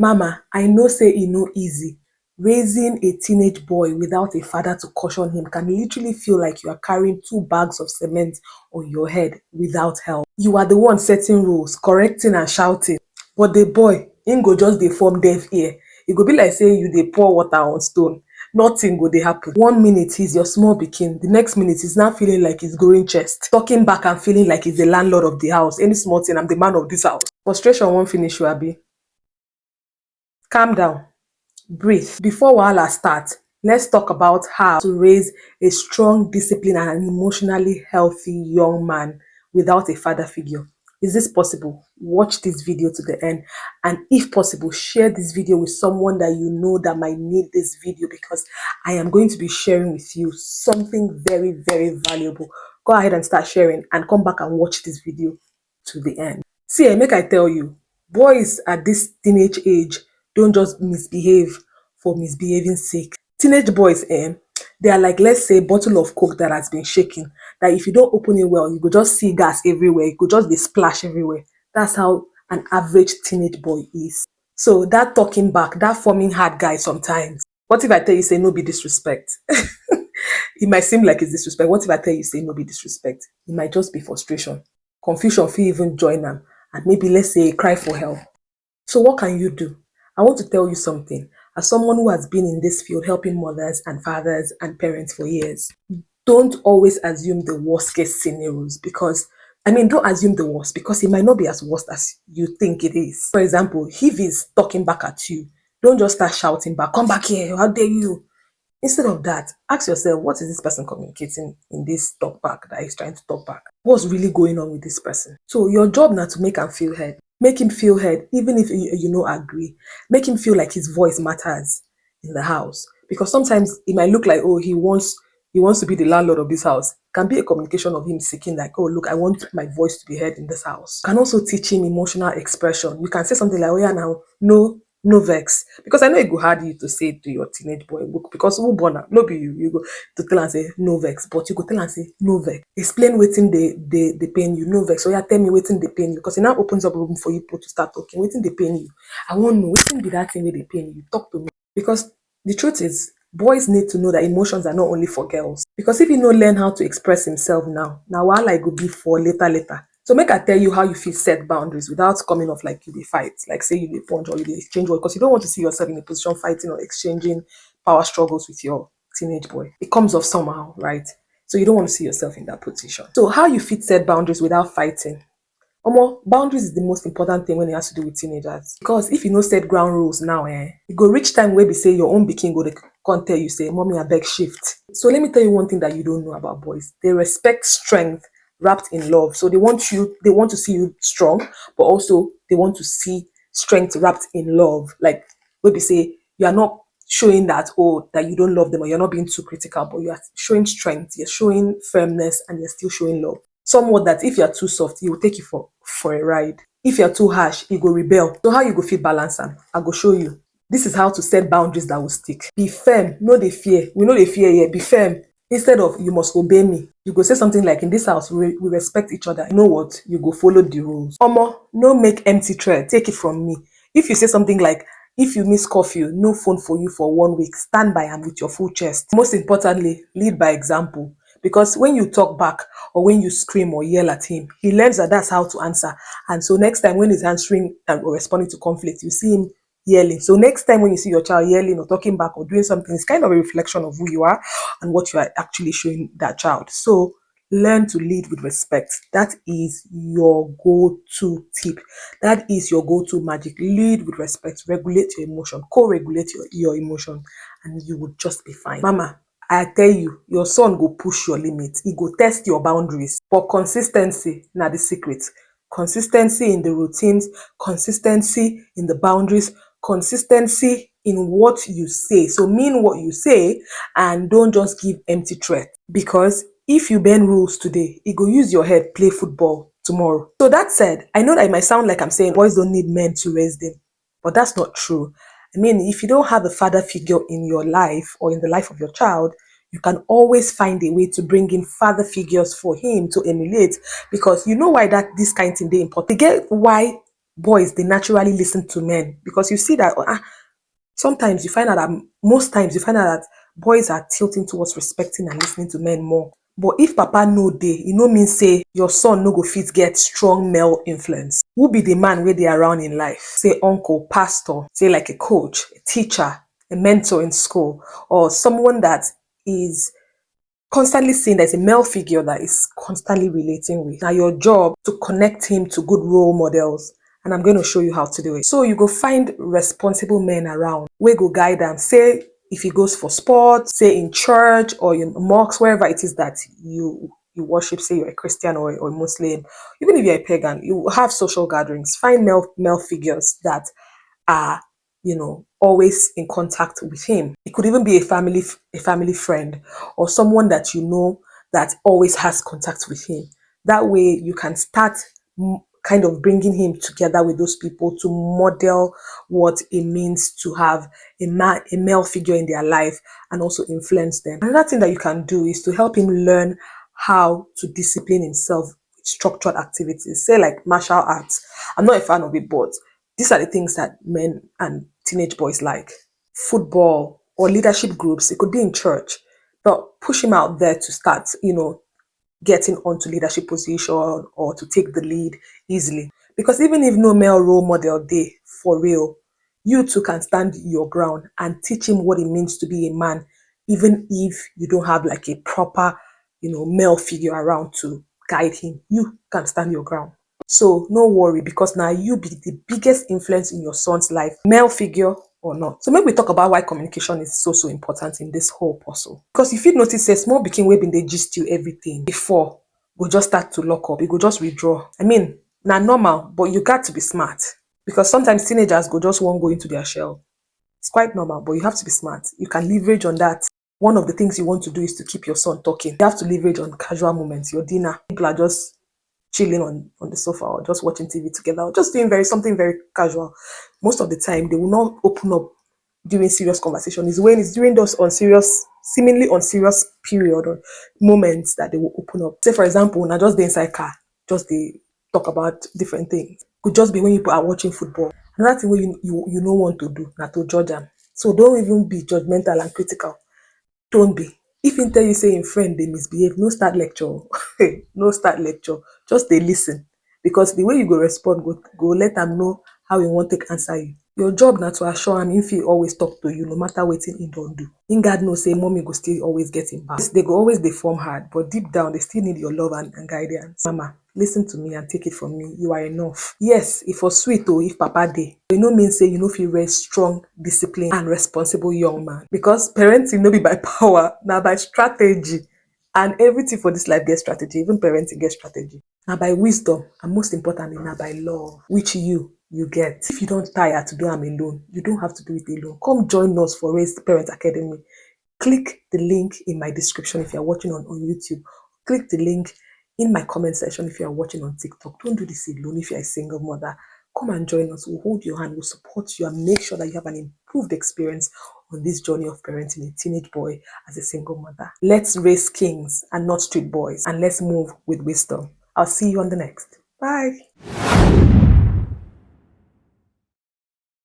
Mama, I know say e no easy. Raising a teenage boy without a father to caution him can literally feel like you are carrying two bags of cement on your head without help. You are the one setting rules, correcting and shouting. But the boy, him go just dey form deaf ear. E go be like say you dey pour water on stone. Nothing go dey happen. 1 minute he's your small pikin, the next minute he's now feeling like he's growing chest, talking back and feeling like he's the landlord of the house. Any small thing, I'm the man of this house. Frustration won't finish you, abi. Calm down, breathe. Before wahala start, let's talk about how to raise a strong, disciplined, and an emotionally healthy young man without a father figure. Is this possible? Watch this video to the end, and if possible, share this video with someone that you know that might need this video, because I am going to be sharing with you something very, very valuable. Go ahead and start sharing and come back and watch this video to the end. See, make I tell you, boys at this teenage age don't just misbehave for misbehaving sake. Teenage boys, they are like, let's say, bottle of coke that has been shaken. That if you don't open it well, you go just see gas everywhere. You go just be splash everywhere. That's how an average teenage boy is. So that talking back, that forming hard guy sometimes. What if I tell you say no be disrespect? It might seem like it's disrespect. What if I tell you say no be disrespect? It might just be frustration. Confusion fit even join them, and maybe let's say cry for help. So what can you do? I want to tell you something. As someone who has been in this field helping mothers and fathers and parents for years, don't always assume the worst case scenarios, because don't assume the worst, because it might not be as worst as you think it is. For example, if he's talking back at you, don't just start shouting back, come back here, how dare you? Instead of that, ask yourself, what is this person communicating in this talk back that he's trying to talk back? What's really going on with this person? So your job now to make him feel heard. Make him feel heard, even if you don't agree. Make him feel like his voice matters in the house. Because sometimes it might look like, oh, he wants to be the landlord of this house. It can be a communication of him seeking like, oh, look, I want my voice to be heard in this house. You can also teach him emotional expression. You can say something like, oh yeah, now, no vex, because I know it go hard you to say to your teenage boy, look, because who born am, no be you go to tell and say no vex, but you go tell and say no vex. Explain wetin dey pain you, no vex. So yeah, tell me wetin dey pain you, because it now opens up room for you to start talking. Wetin dey pain you? I wan know wetin be that thing wey dey pain you. Talk to me, because the truth is, boys need to know that emotions are not only for girls. Because if he no learn how to express himself now wahala e go be for later. So make I tell you how you fit set boundaries without coming off like you dey fight, like say you dey punch or you dey exchange word, because you don't want to see yourself in a position fighting or exchanging power struggles with your teenage boy. It comes off somehow, right? So you don't want to see yourself in that position. So how you fit set boundaries without fighting? Boundaries is the most important thing when it has to do with teenagers. Because if you no set ground rules now, it go reach time where we say your own pikin go dey come tell you say, mommy abeg shift. So let me tell you one thing that you don't know about boys. They respect strength wrapped in love. So they want to see you strong, but also they want to see strength wrapped in love. Like where we say you are not showing that, oh, that you don't love them, or you're not being too critical, but you are showing strength, you're showing firmness, and you're still showing love. Somewhat that if you're too soft, he will take you for a ride. If you're too harsh, he go rebel. So how you go feel balance am? I go show you. This is how to set boundaries that will stick. Be firm, no dey fear. We no dey fear here. Be firm. Instead of you must obey me, you go say something like, in this house we respect each other. You know what? You go follow the rules. No make empty threat. Take it from me. If you say something like, if you miss curfew, no phone for you for 1 week, stand by am with your full chest. Most importantly, lead by example. Because when you talk back or when you scream or yell at him, he learns that that's how to answer. And so next time when he's answering or responding to conflict, you see him yelling. So next time when you see your child yelling or talking back or doing something, it's kind of a reflection of who you are and what you are actually showing that child. So learn to lead with respect. That is your go-to tip. That is your go-to magic. Lead with respect. Regulate your emotion. Co-regulate your emotion, and you will just be fine. Mama, I tell you, your son go push your limits. He go test your boundaries. But consistency na the secret. Consistency in the routines, consistency in the boundaries, consistency in what you say. So mean what you say and don't just give empty threat. Because if you bend rules today, you go use your head play football tomorrow. So that said, I know that it might sound like I'm saying boys don't need men to raise them, but that's not true. If you don't have a father figure in your life or in the life of your child, you can always find a way to bring in father figures for him to emulate, because you know why that this kind of thing they important. You get why boys, they naturally listen to men, because you see that sometimes you find out that most times you find out that boys are tilting towards respecting and listening to men more. But if papa no dey, e no mean say your son no go fit get strong male influence. Who be the man wey dey around in life? Say uncle, pastor, say like a coach, a teacher, a mentor in school, or someone that is constantly seeing there's a male figure that is constantly relating with. Now your job to connect him to good role models. And I'm going to show you how to do it. So you go find responsible men around. We go guide them. Say if he goes for sports, say in church or in mosques, wherever it is that you worship, say you're a Christian or a Muslim, even if you're a pagan, you have social gatherings. Find male figures that are, always in contact with him. It could even be a family friend or someone that you know that always has contact with him. That way you can start kind of bringing him together with those people to model what it means to have a male figure in their life and also influence them. Another thing that you can do is to help him learn how to discipline himself with structured activities, say like martial arts. I'm not a fan of it, but these are the things that men and teenage boys like. Football or leadership groups, it could be in church, but push him out there to start, getting onto leadership position or to take the lead easily. Because even if no male role model day for real, you too can stand your ground and teach him what it means to be a man, even if you don't have like a proper, male figure around to guide him. You can stand your ground. So no worry, because now you be the biggest influence in your son's life, male figure or not. So maybe we talk about why communication is so important in this whole puzzle. Because if you notice, a small pikin wey been dey gist you everything before go just start to lock up, you go just withdraw. I mean, na normal, but you got to be smart, because sometimes teenagers go just won't go into their shell. It's quite normal, but you have to be smart. You can leverage on that. One of the things you want to do is to keep your son talking. You have to leverage on casual moments, your dinner. People are just chilling on the sofa or just watching TV together or just doing something very casual. Most of the time, they will not open up during serious conversation. It's when it's during those seemingly unserious period or moments that they will open up. Say, for example, now just the inside car, just they talk about different things. Could just be when people are watching football. Another thing where you don't want to do, not to judge them. So don't even be judgmental and critical. Don't be. If him tell you say him friend dey misbehave, no start lecture. No start lecture. Just dey listen. Because the way you go respond go let am know how he wan take answer you. Your job na to assure am if he always talk to you, no matter wetin he don do. Him gats know say mommy go still always get him back. They go always dey form hard, but deep down they still need your love and guidance. Mama, listen to me and take it from me. You are enough. Yes, e for sweet o if papa dey. E no mean say you no fit raise strong, disciplined and responsible young man. Because parenting no be by power, na by strategy. And everything for this life get strategy. Even parenting get strategy. Na by wisdom, and most importantly, na by love, which you get. If you don't tire to do am alone, you don't have to do it alone. Come join us for Raised Parent Academy. Click the link in my description if you're watching on YouTube. Click the link in my comment section if you're watching on TikTok. Don't do this alone if you're a single mother. Come and join us. We'll hold your hand, we'll support you, and make sure that you have an improved experience on this journey of parenting a teenage boy as a single mother. Let's raise kings and not street boys, and let's move with wisdom. I'll see you on the next. Bye.